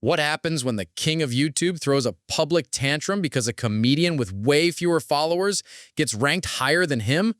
What happens when the king of YouTube throws a public tantrum because a comedian with way fewer followers gets ranked higher than him?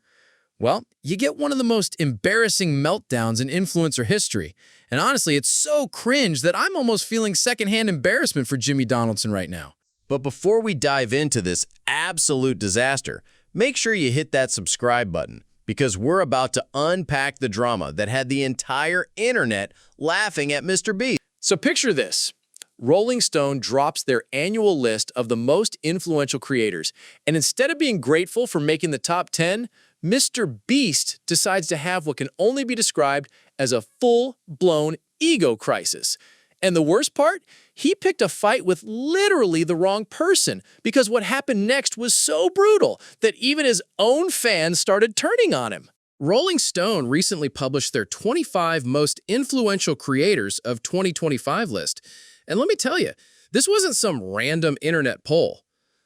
Well, you get one of the most embarrassing meltdowns in influencer history. And honestly, it's so cringe that I'm almost feeling secondhand embarrassment for Jimmy Donaldson right now. But before we dive into this absolute disaster, make sure you hit that subscribe button, because we're about to unpack the drama that had the entire internet laughing at MrBeast. So picture this. Rolling Stone drops their annual list of the most influential creators, and instead of being grateful for making the top 10, MrBeast decides to have what can only be described as a full-blown ego crisis. And the worst part? He picked a fight with literally the wrong person, because what happened next was so brutal that even his own fans started turning on him. Rolling Stone recently published their 25 most influential creators of 2025 list. And let me tell you, this wasn't some random internet poll.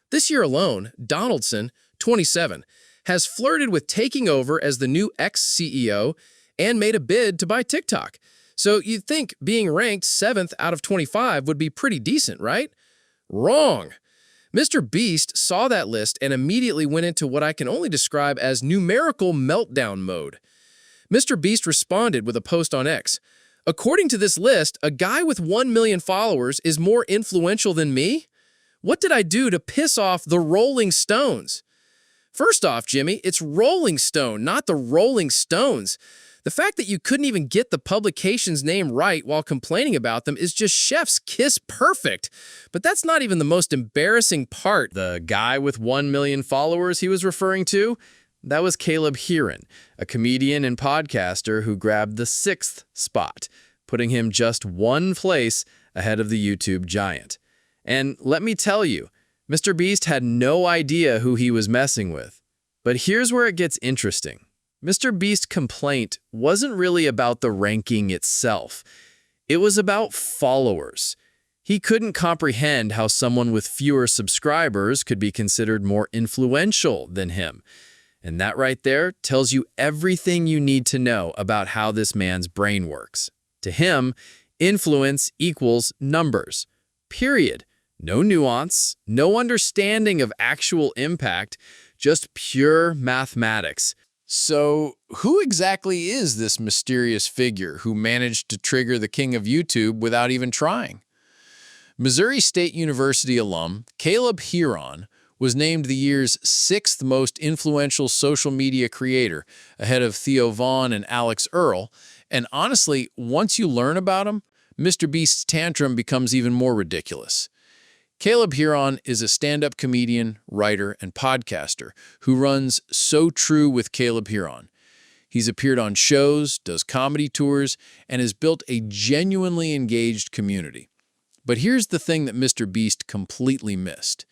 This year alone, Donaldson, 27, has flirted with taking over as the new ex-CEO and made a bid to buy TikTok. So you'd think being ranked 7th out of 25 would be pretty decent, right? Wrong. MrBeast saw that list and immediately went into what I can only describe as numerical meltdown mode. MrBeast responded with a post on X. According to this list, a guy with 1 million followers is more influential than me? What did I do to piss off the Rolling Stones? First off, Jimmy, it's Rolling Stone, not the Rolling Stones. The fact that you couldn't even get the publication's name right while complaining about them is just chef's kiss perfect. But that's not even the most embarrassing part. The guy with 1 million followers he was referring to? That was Caleb Hearon, a comedian and podcaster who grabbed the 6th spot, putting him just one place ahead of the YouTube giant. And let me tell you, MrBeast had no idea who he was messing with. But here's where it gets interesting. MrBeast's complaint wasn't really about the ranking itself. It was about followers. He couldn't comprehend how someone with fewer subscribers could be considered more influential than him. And that right there tells you everything you need to know about how this man's brain works. To him, influence equals numbers. Period. No nuance, no understanding of actual impact, just pure mathematics. So, who exactly is this mysterious figure who managed to trigger the king of YouTube without even trying? Missouri State University alum Caleb Hearon was named the year's 6th most influential social media creator, ahead of Theo Vaughn and Alex Earl. And honestly, once you learn about him, MrBeast's tantrum becomes even more ridiculous. Caleb Hearon is a stand-up comedian, writer, and podcaster who runs So True with Caleb Hearon. He's appeared on shows, does comedy tours, and has built a genuinely engaged community. But here's the thing that MrBeast completely missed.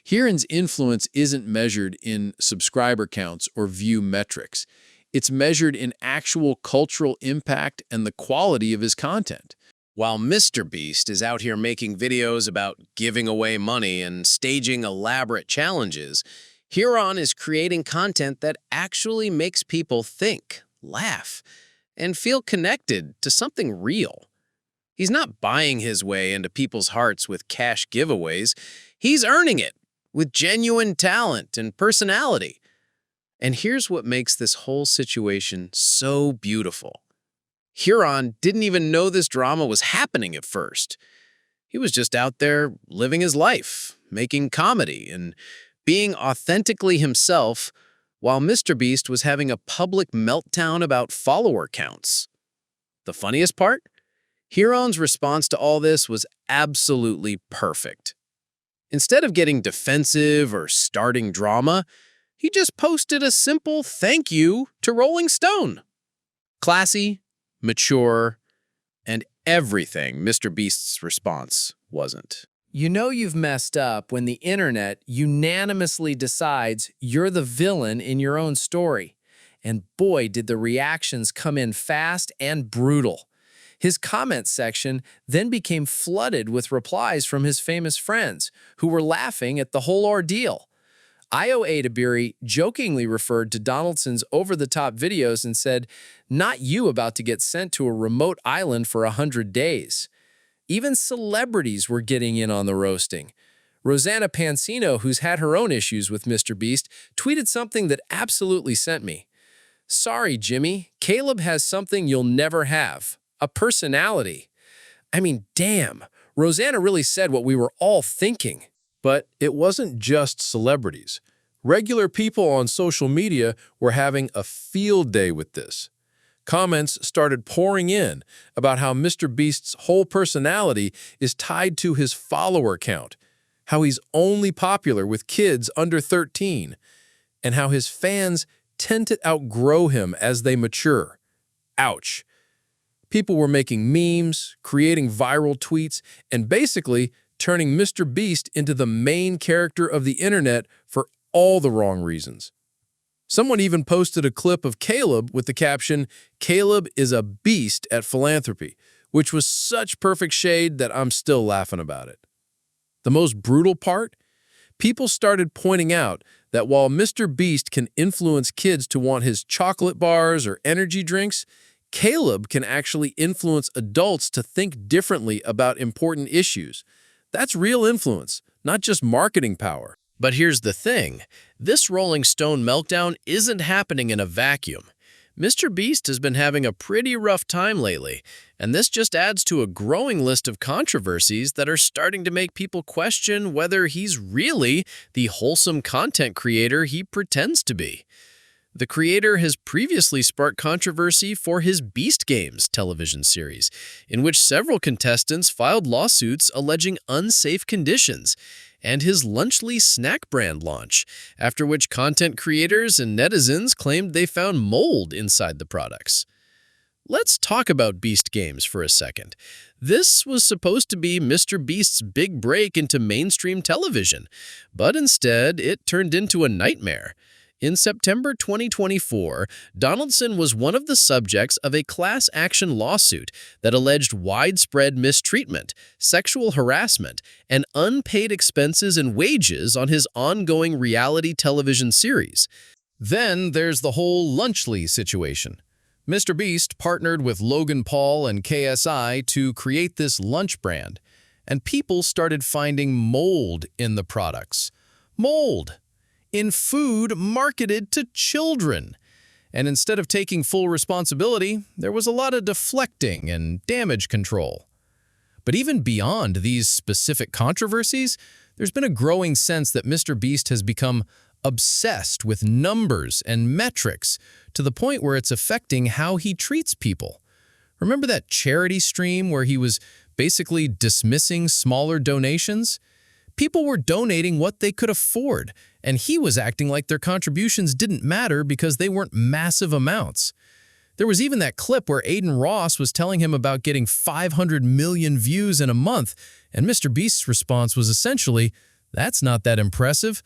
Hearon's influence isn't measured in subscriber counts or view metrics. It's measured in actual cultural impact and the quality of his content. While MrBeast is out here making videos about giving away money and staging elaborate challenges, Hearon is creating content that actually makes people think, laugh, and feel connected to something real. He's not buying his way into people's hearts with cash giveaways. He's earning it with genuine talent and personality. And here's what makes this whole situation so beautiful. Hearon didn't even know this drama was happening at first. He was just out there living his life, making comedy, and being authentically himself, while MrBeast was having a public meltdown about follower counts. The funniest part? Hearon's response to all this was absolutely perfect. Instead of getting defensive or starting drama, he just posted a simple thank you to Rolling Stone. Classy, mature, and everything MrBeast's response wasn't. You know you've messed up when the internet unanimously decides you're the villain in your own story. And boy, did the reactions come in fast and brutal. His comment section then became flooded with replies from his famous friends, who were laughing at the whole ordeal. Io Adabiri jokingly referred to Donaldson's over-the-top videos and said, "Not you about to get sent to a remote island for 100 days." Even celebrities were getting in on the roasting. Rosanna Pansino, who's had her own issues with MrBeast, tweeted something that absolutely sent me. "Sorry, Jimmy, Caleb has something you'll never have. A personality." I mean, damn, Rosanna really said what we were all thinking. But it wasn't just celebrities. Regular people on social media were having a field day with this. Comments started pouring in about how MrBeast's whole personality is tied to his follower count, how he's only popular with kids under 13, and how his fans tend to outgrow him as they mature. Ouch. People were making memes, creating viral tweets, and basically turning MrBeast into the main character of the internet for all the wrong reasons. Someone even posted a clip of Caleb with the caption, "Caleb is a beast at philanthropy," which was such perfect shade that I'm still laughing about it. The most brutal part? People started pointing out that while MrBeast can influence kids to want his chocolate bars or energy drinks, Caleb can actually influence adults to think differently about important issues. That's real influence, not just marketing power. But here's the thing. This Rolling Stone meltdown isn't happening in a vacuum. MrBeast has been having a pretty rough time lately, and this just adds to a growing list of controversies that are starting to make people question whether he's really the wholesome content creator he pretends to be. The creator has previously sparked controversy for his Beast Games television series, in which several contestants filed lawsuits alleging unsafe conditions, and his Lunchly snack brand launch, after which content creators and netizens claimed they found mold inside the products. Let's talk about Beast Games for a second. This was supposed to be MrBeast's big break into mainstream television, but instead it turned into a nightmare. In September 2024, Donaldson was one of the subjects of a class action lawsuit that alleged widespread mistreatment, sexual harassment, and unpaid expenses and wages on his ongoing reality television series. Then there's the whole Lunchly situation. MrBeast partnered with Logan Paul and KSI to create this lunch brand, and people started finding mold in the products. Mold! In food marketed to children. And instead of taking full responsibility, there was a lot of deflecting and damage control. But even beyond these specific controversies, there's been a growing sense that MrBeast has become obsessed with numbers and metrics to the point where it's affecting how he treats people. Remember that charity stream where he was basically dismissing smaller donations? People were donating what they could afford, and he was acting like their contributions didn't matter because they weren't massive amounts. There was even that clip where Adin Ross was telling him about getting 500 million views in a month, and MrBeast's response was essentially, "That's not that impressive."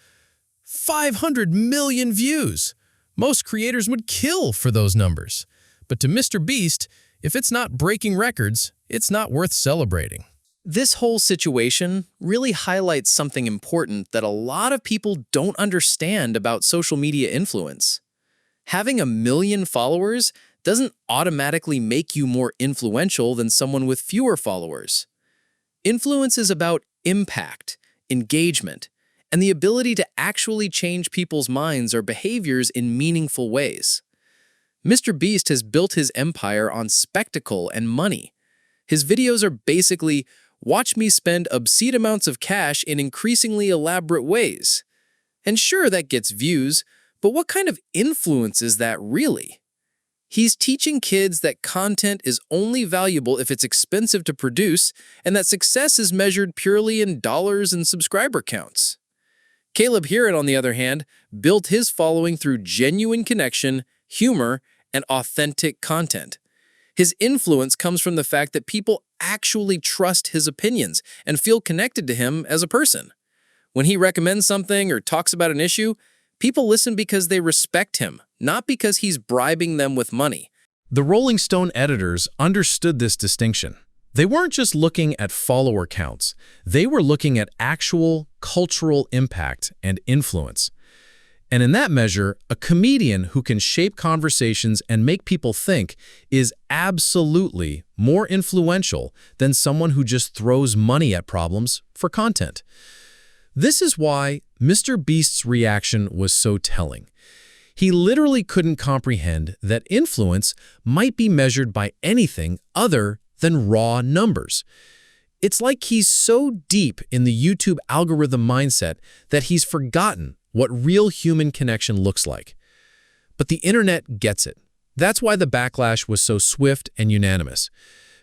500 million views! Most creators would kill for those numbers. But to MrBeast, if it's not breaking records, it's not worth celebrating. This whole situation really highlights something important that a lot of people don't understand about social media influence. Having 1 million followers doesn't automatically make you more influential than someone with fewer followers. Influence is about impact, engagement, and the ability to actually change people's minds or behaviors in meaningful ways. MrBeast has built his empire on spectacle and money. His videos are basically, "Watch me spend obscene amounts of cash in increasingly elaborate ways." And sure, that gets views, but what kind of influence is that really? He's teaching kids that content is only valuable if it's expensive to produce, and that success is measured purely in dollars and subscriber counts. Caleb Hearon, on the other hand, built his following through genuine connection, humor, and authentic content. His influence comes from the fact that people actually trust his opinions and feel connected to him as a person. When he recommends something or talks about an issue, people listen because they respect him, not because he's bribing them with money. The Rolling Stone editors understood this distinction. They weren't just looking at follower counts. They were looking at actual cultural impact and influence. And in that measure, a comedian who can shape conversations and make people think is absolutely more influential than someone who just throws money at problems for content. This is why MrBeast's reaction was so telling. He literally couldn't comprehend that influence might be measured by anything other than raw numbers. It's like he's so deep in the YouTube algorithm mindset that he's forgotten what real human connection looks like. But the internet gets it. That's why the backlash was so swift and unanimous.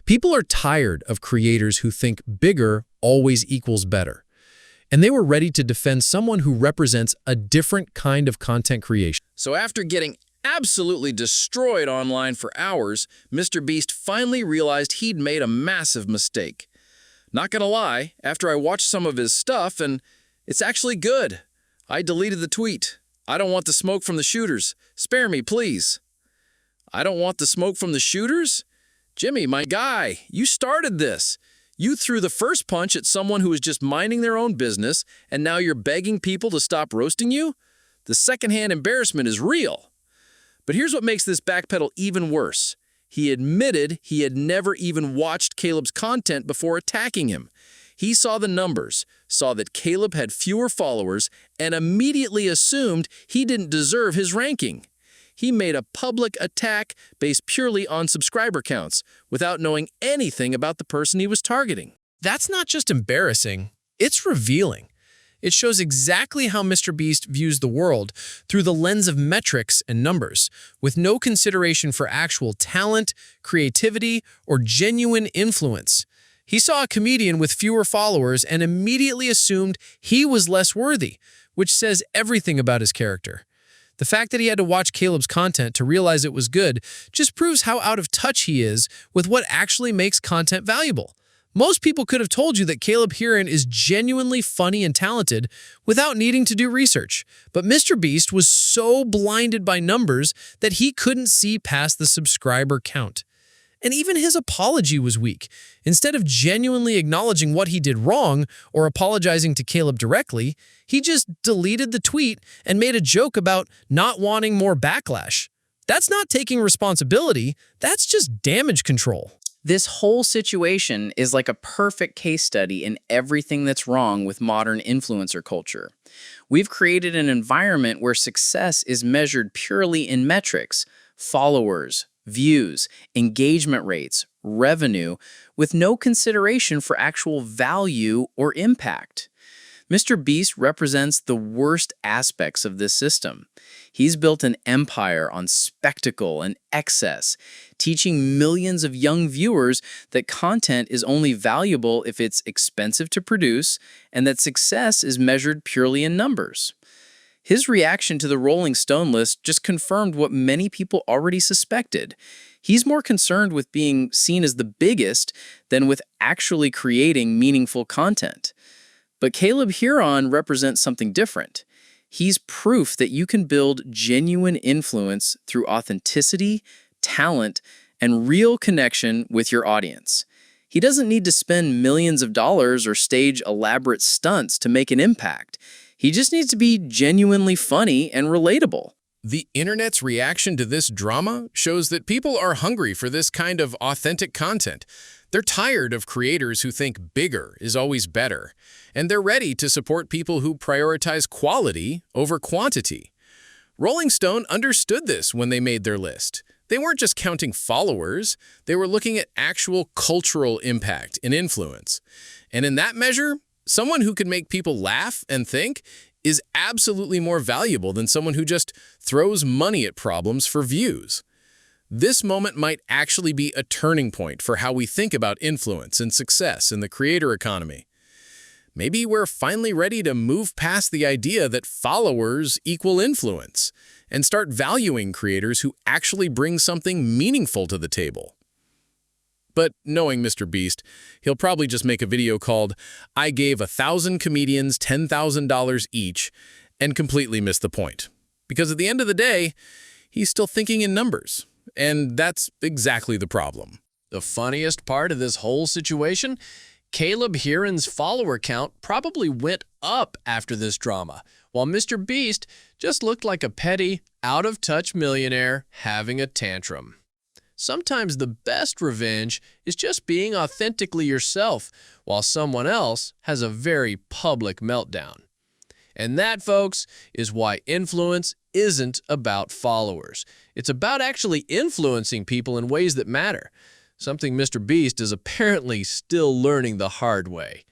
People are tired of creators who think bigger always equals better. And they were ready to defend someone who represents a different kind of content creation. So after getting absolutely destroyed online for hours, MrBeast finally realized he'd made a massive mistake. Not gonna lie, after I watched some of his stuff, and it's actually good. I deleted the tweet. I don't want the smoke from the shooters. Spare me, please. I don't want the smoke from the shooters? Jimmy, my guy, you started this. You threw the first punch at someone who was just minding their own business, and now you're begging people to stop roasting you? The secondhand embarrassment is real. But here's what makes this backpedal even worse. He admitted he had never even watched Caleb's content before attacking him. He saw the numbers, saw that Caleb had fewer followers, and immediately assumed he didn't deserve his ranking. He made a public attack based purely on subscriber counts, without knowing anything about the person he was targeting. That's not just embarrassing, it's revealing. It shows exactly how MrBeast views the world through the lens of metrics and numbers, with no consideration for actual talent, creativity, or genuine influence. He saw a comedian with fewer followers and immediately assumed he was less worthy, which says everything about his character. The fact that he had to watch Caleb's content to realize it was good just proves how out of touch he is with what actually makes content valuable. Most people could have told you that Caleb Hearon is genuinely funny and talented without needing to do research, but MrBeast was so blinded by numbers that he couldn't see past the subscriber count. And even his apology was weak. Instead of genuinely acknowledging what he did wrong or apologizing to Caleb directly, he just deleted the tweet and made a joke about not wanting more backlash. That's not taking responsibility, that's just damage control. This whole situation is like a perfect case study in everything that's wrong with modern influencer culture. We've created an environment where success is measured purely in metrics, followers, views, engagement rates, revenue, with no consideration for actual value or impact. MrBeast represents the worst aspects of this system. He's built an empire on spectacle and excess, teaching millions of young viewers that content is only valuable if it's expensive to produce and that success is measured purely in numbers. His reaction to the Rolling Stone list just confirmed what many people already suspected. He's more concerned with being seen as the biggest than with actually creating meaningful content. But Caleb Hearon represents something different. He's proof that you can build genuine influence through authenticity, talent, and real connection with your audience. He doesn't need to spend millions of dollars or stage elaborate stunts to make an impact. He just needs to be genuinely funny and relatable. The internet's reaction to this drama shows that people are hungry for this kind of authentic content. They're tired of creators who think bigger is always better, and they're ready to support people who prioritize quality over quantity. Rolling Stone understood this when they made their list. They weren't just counting followers, they were looking at actual cultural impact and influence. And in that measure, someone who can make people laugh and think is absolutely more valuable than someone who just throws money at problems for views. This moment might actually be a turning point for how we think about influence and success in the creator economy. Maybe we're finally ready to move past the idea that followers equal influence and start valuing creators who actually bring something meaningful to the table. But knowing MrBeast, he'll probably just make a video called, "I gave 1,000 comedians $10,000 each," and completely miss the point. Because at the end of the day, he's still thinking in numbers. And that's exactly the problem. The funniest part of this whole situation? Caleb Hearon's follower count probably went up after this drama. while MrBeast just looked like a petty, out-of-touch millionaire having a tantrum. Sometimes the best revenge is just being authentically yourself, while someone else has a very public meltdown. And that, folks, is why influence isn't about followers. It's about actually influencing people in ways that matter, something MrBeast is apparently still learning the hard way.